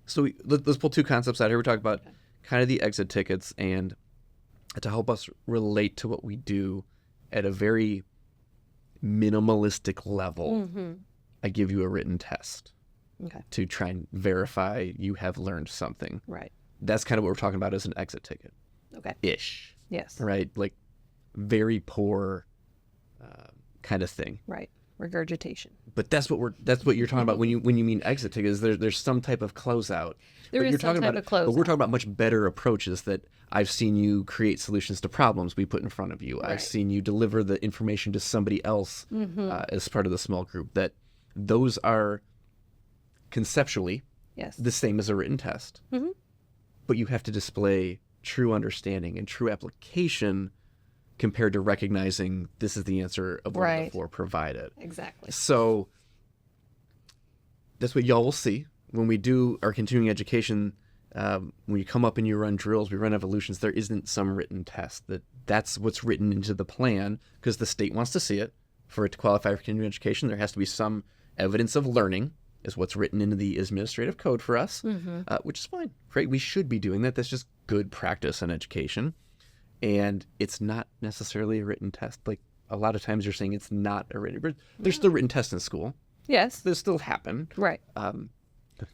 So let's pull two concepts out here. We're talking about kind of the exit tickets, and to help us relate to what we do at a very minimalistic level, I give you a written test to try and verify you have learned something. Right. That's kind of what we're talking about as an exit ticket. Okay. Ish. Yes. Right? Like very poor kind of thing. Right. Regurgitation. But that's what you're talking about when you mean exit, is there's some type of closeout. There But is you're some talking type about of closeout. But we're talking about much better approaches that I've seen you create solutions to problems we put in front of you. Right. I've seen you deliver the information to somebody else as part of the small group. That those are conceptually Yes. the same as a written test. But you have to display true understanding and true application compared to recognizing this is the answer of what Right. the floor provided. Exactly. So that's what y'all will see when we do our continuing education. When you come up and you run drills, we run evolutions, there isn't some written test. That's what's written into the plan because the state wants to see it. For it to qualify for continuing education, there has to be some evidence of learning is what's written into the administrative code for us, which is fine. Right? We should be doing that. That's just good practice in education. And it's not necessarily a written test. Like a lot of times you're saying it's not a written, there's still written tests in school. Yes. They still happen. Right.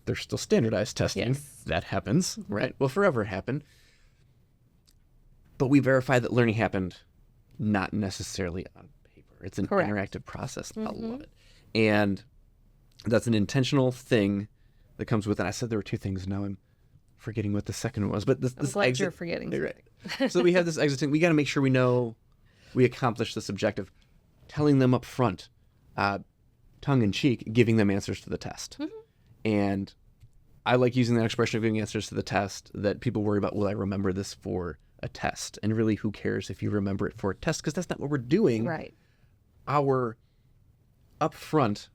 There's still standardized testing. Yes. That happens, right? Will forever happen. But we verify that learning happened not necessarily on paper. It's an Correct. interactive process. I love it. And that's an intentional thing that comes with it. I said there were two things. Now I'm forgetting what the second one was. But this I'm glad exit, you're forgetting. Right. So we have this exiting. We got to make sure we know we accomplished this objective. Telling them up front, tongue in cheek, giving them answers to the test. And I like using that expression of giving answers to the test that people worry about, will I remember this for a test? And really, who cares if you remember it for a test? Because that's not what we're doing. Right. Our up front,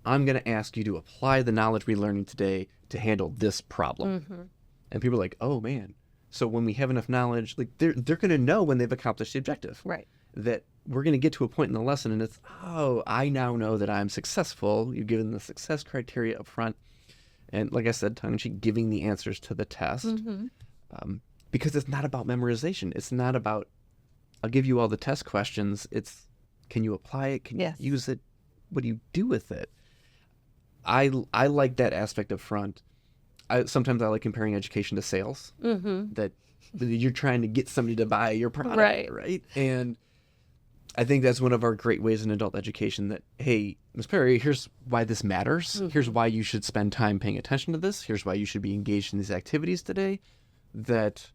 I'm going to ask you to apply the knowledge we're learning today to handle this problem. And people are like, oh, man. So when we have enough knowledge, like they're going to know when they've accomplished the objective. Right. That we're going to get to a point in the lesson and it's, oh, I now know that I'm successful. You've given the success criteria up front. And like I said, tongue-in-cheek, giving the answers to the test. Because it's not about memorization. It's not about, I'll give you all the test questions. It's, can you apply it? Can Yes. you use it? What do you do with it? I like that aspect up front. Sometimes I like comparing education to sales. That you're trying to get somebody to buy your product, right? And I think that's one of our great ways in adult education that, hey, Ms. Perry, here's why this matters. Here's why you should spend time paying attention to this. Here's why you should be engaged in these activities today. That,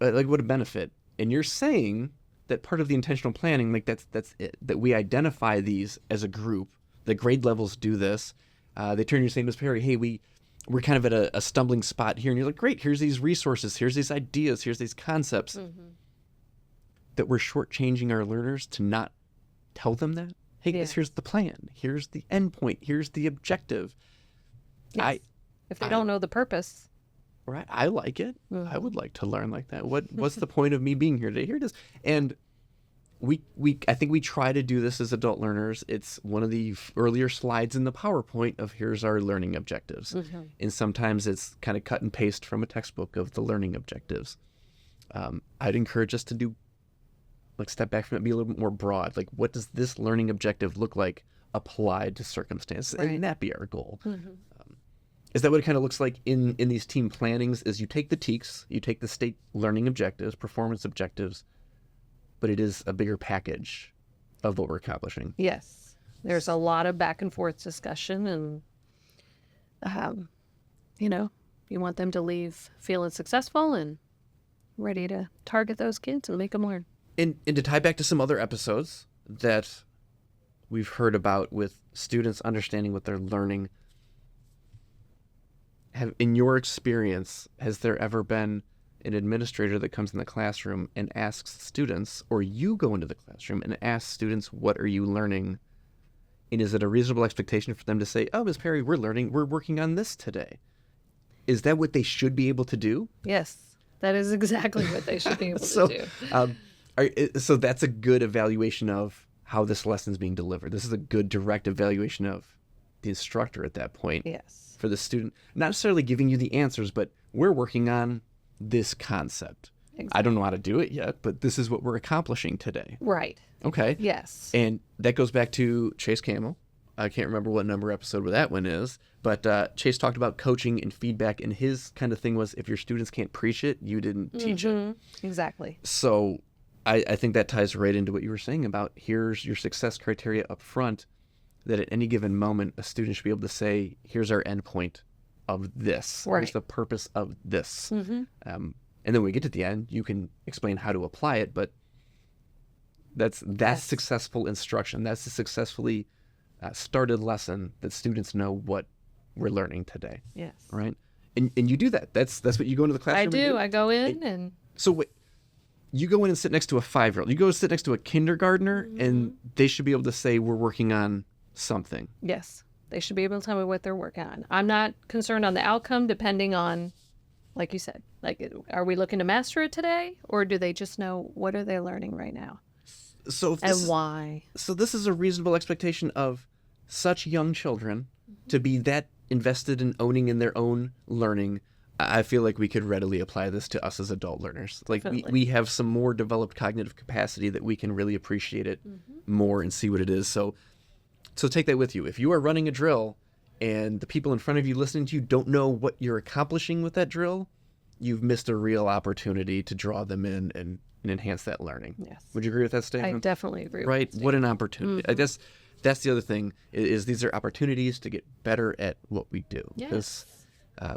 like, what a benefit. And you're saying that part of the intentional planning, like that's it, that we identify these as a group. The grade levels do this. They turn to you and say, Ms. Perry, hey, we're kind of at a stumbling spot here. And you're like, great, here's these resources, here's these ideas, here's these concepts. That we're shortchanging our learners to not tell them that. Hey, guys, here's the plan. Here's the end point. Here's the objective. Yes. If they don't know the purpose. Right. I like it. I would like to learn like that. What's the point of me being here today? Here it is. And I think we try to do this as adult learners. It's one of the earlier slides in the PowerPoint of here's our learning objectives. And sometimes it's kind of cut and paste from a textbook of the learning objectives. I'd encourage us to do, like, step back from it, be a little bit more broad. Like, what does this learning objective look like applied to circumstances? Right. And that be our goal. Is that what it kind of looks like in these team plannings? Is you take the TEKS, you take the state learning objectives, performance objectives, but it is a bigger package of what we're accomplishing. Yes. There's a lot of back and forth discussion and, you want them to leave feeling successful and ready to target those kids and make them learn. And to tie back to some other episodes that we've heard about with students understanding what they're learning, in your experience, has there ever been an administrator that comes in the classroom and asks students, or you go into the classroom and ask students, what are you learning? And is it a reasonable expectation for them to say, oh, Ms. Perry, we're working on this today? Is that what they should be able to do? Yes, that is exactly what they should be able to do. So that's a good evaluation of how this lesson's being delivered. This is a good direct evaluation of the instructor at that point. Yes. For the student, not necessarily giving you the answers, but we're working on this concept. Exactly. I don't know how to do it yet, but this is what we're accomplishing today. Right. Okay. Yes. And that goes back to Chase Camel. I can't remember what number episode where that one is, but Chase talked about coaching and feedback, and his kind of thing was, if your students can't preach it, you didn't teach it. Exactly. So I think that ties right into what you were saying about here's your success criteria up front, that at any given moment, a student should be able to say, here's our endpoint of this. Right. Here's the purpose of this. Mm-hmm. And then when we get to the end, you can explain how to apply it, but that's Yes. successful instruction. That's a successfully started lesson that students know what we're learning today, Yes. right? And you do that. That's what you go into the classroom I and do. I go in and So wait, you go in and sit next to a 5-year-old. You go sit next to a kindergartner, and they should be able to say, we're working on something. yes, they should be able to tell me what they're working on. I'm not concerned on the outcome, depending on, like you said, like, are we looking to master it today, or do they just know what are they learning right now So if and this, why? so this is a reasonable expectation of such young children to be that invested in owning in their own learning. I feel like we could readily apply this to us as adult learners. Like Definitely. we have some more developed cognitive capacity that we can really appreciate it more and see what it is. So take that with you. If you are running a drill and the people in front of you listening to you don't know what you're accomplishing with that drill, you've missed a real opportunity to draw them in and enhance that learning. Yes. Would you agree with that I statement? definitely agree Right. with that. What an opportunity. I guess that's the other thing is these are opportunities to get better at what we do. Yes.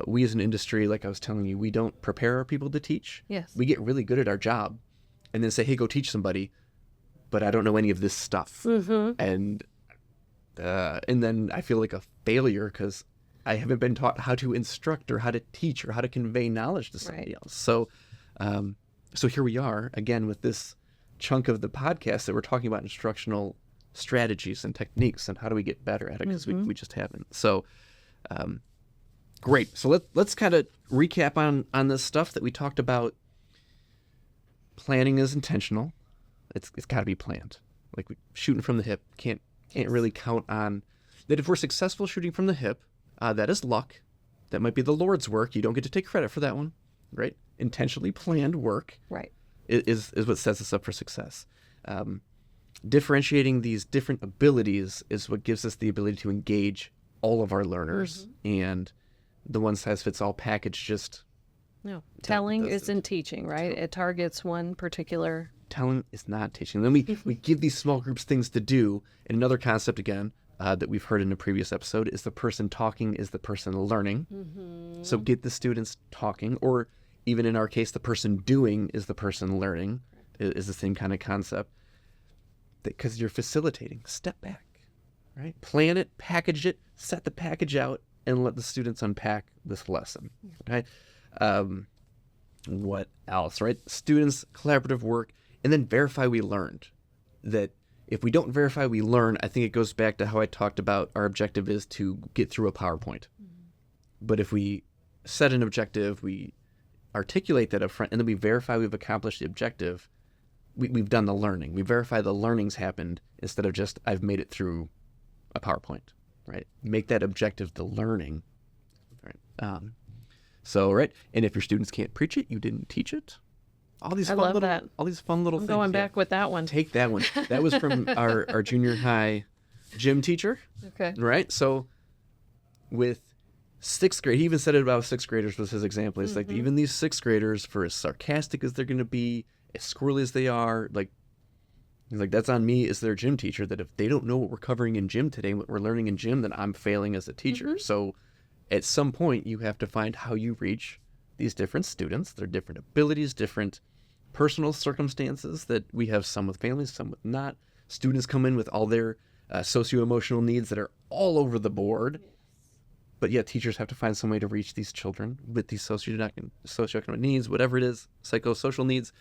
We as an industry, like I was telling you, we don't prepare our people to teach. Yes. We get really good at our job and then say, hey, go teach somebody, but I don't know any of this stuff. Mm-hmm. And then I feel like a failure because I haven't been taught how to instruct or how to teach or how to convey knowledge to somebody Right. else. So here we are again with this chunk of the podcast that we're talking about instructional strategies and techniques and how do we get better at it because we just haven't. So great. So let's kind of recap on this stuff that we talked about. Planning is intentional. It's got to be planned. Like shooting from the hip can't really count on that. If we're successful shooting from the hip, that is luck. That might be the Lord's work. You don't get to take credit for that one, right? Intentionally planned work Right. is what sets us up for success. Differentiating these different abilities is what gives us the ability to engage all of our learners, and the one-size-fits-all package just No. Telling doesn't. isn't teaching, right? It targets one particular. telling is not teaching. Then we give these small groups things to do. And another concept, again, that we've heard in a previous episode is the person talking is the person learning. So get the students talking, or even in our case, the person doing is the person learning, is the same kind of concept. Because you're facilitating. Step back, right? Plan it, package it, set the package out, and let the students unpack this lesson, right? What else, right? Students, collaborative work, and then verify we learned. That if we don't verify we learn, I think it goes back to how I talked about our objective is to get through a PowerPoint. But if we set an objective, we articulate that up front, and then we verify we've accomplished the objective, we've done the learning. We verify the learning's happened instead of just I've made it through a PowerPoint, right? Make that objective the learning, right? Right. And if your students can't preach it, you didn't teach it. All these I fun love little, that. all these fun little I'm things. going Yeah. back with that one. Take that one. That was from our junior high gym teacher, Okay. right? So with sixth grade, he even said it about sixth graders was his example. It's like even these sixth graders, for as sarcastic as they're going to be, as squirrely as they are, like he's like, that's on me as their gym teacher, that if they don't know what we're covering in gym today, what we're learning in gym, then I'm failing as a teacher. So at some point you have to find how you reach these different students, their different abilities, different personal circumstances, that we have some with families, some with not. Students come in with all their socio-emotional needs that are all over the board. But yet teachers have to find some way to reach these children with these socioeconomic needs, whatever it is, psychosocial needs.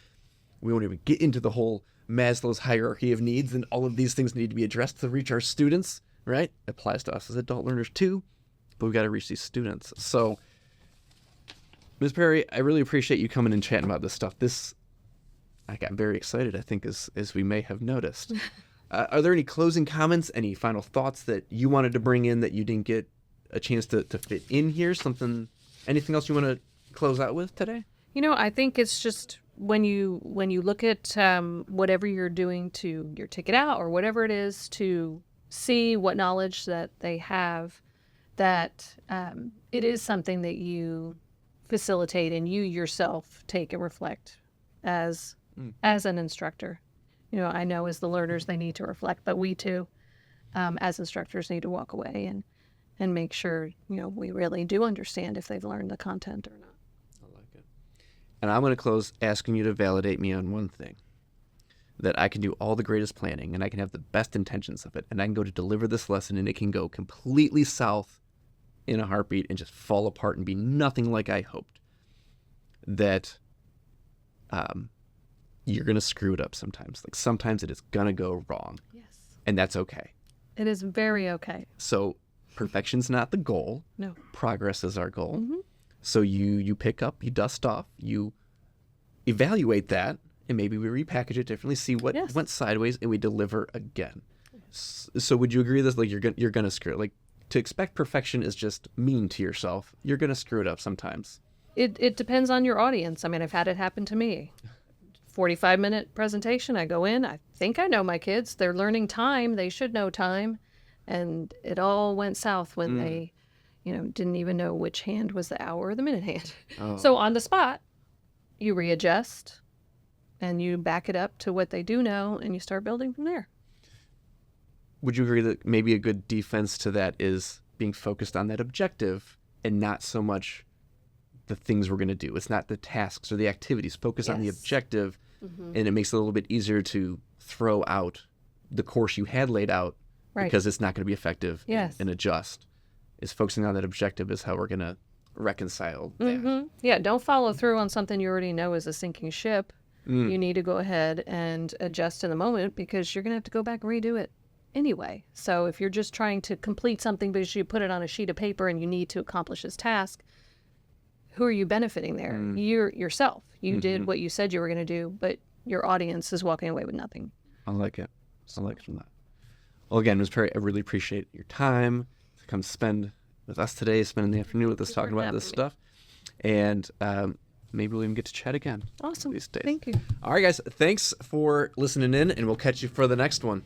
We won't even get into the whole Maslow's hierarchy of needs, and all of these things need to be addressed to reach our students, right? Applies to us as adult learners too, but we've got to reach these students. So, Ms. Perry, I really appreciate you coming and chatting about this stuff. I got very excited, I think, as we may have noticed. Are there any closing comments, any final thoughts that you wanted to bring in that you didn't get a chance to fit in here? Anything else you want to close out with today? I think it's just when you look at whatever you're doing to your ticket out or whatever it is, to see what knowledge that they have, that it is something that you facilitate and you yourself take and reflect as as an instructor. I know as the learners they need to reflect, but we too, as instructors, need to walk away and make sure, we really do understand if they've learned the content or not. I like it. And I'm going to close asking you to validate me on one thing. That I can do all the greatest planning and I can have the best intentions of it and I can go to deliver this lesson and it can go completely south in a heartbeat and just fall apart and be nothing like I hoped. That you're going to screw it up sometimes. Like sometimes it is going to go wrong. Yes. And that's okay. It is very okay. So perfection's not the goal. No. Progress is our goal. Mm-hmm. So you pick up, you dust off, you evaluate that, and maybe we repackage it differently, see what went sideways, and we deliver again. So would you agree with this? Like you're gonna screw it. Like to expect perfection is just mean to yourself. You're gonna screw it up sometimes. It depends on your audience. I mean, I've had it happen to me. 45-minute presentation. I go in. I think I know my kids. They're learning time. They should know time, and it all went south when they, didn't even know which hand was the hour or the minute hand. Oh. So on the spot, you readjust. And you back it up to what they do know, and you start building from there. Would you agree that maybe a good defense to that is being focused on that objective and not so much the things we're going to do? It's not the tasks or the activities. Focus on the objective, and it makes it a little bit easier to throw out the course you had laid out because it's not going to be effective and adjust. Is focusing on that objective is how we're going to reconcile that. Yeah, don't follow through on something you already know is a sinking ship. You need to go ahead and adjust in the moment because you're going to have to go back and redo it anyway. So if you're just trying to complete something because you put it on a sheet of paper and you need to accomplish this task, who are you benefiting there? You're yourself. You did what you said you were going to do, but your audience is walking away with nothing. I like it. I like it from that. Well, again, Ms. Perry, I really appreciate your time to come spend with us today, spending the afternoon with us talking about this stuff. And maybe we'll even get to chat again. Awesome. These days. Thank you. All right, guys. Thanks for listening in, and we'll catch you for the next one.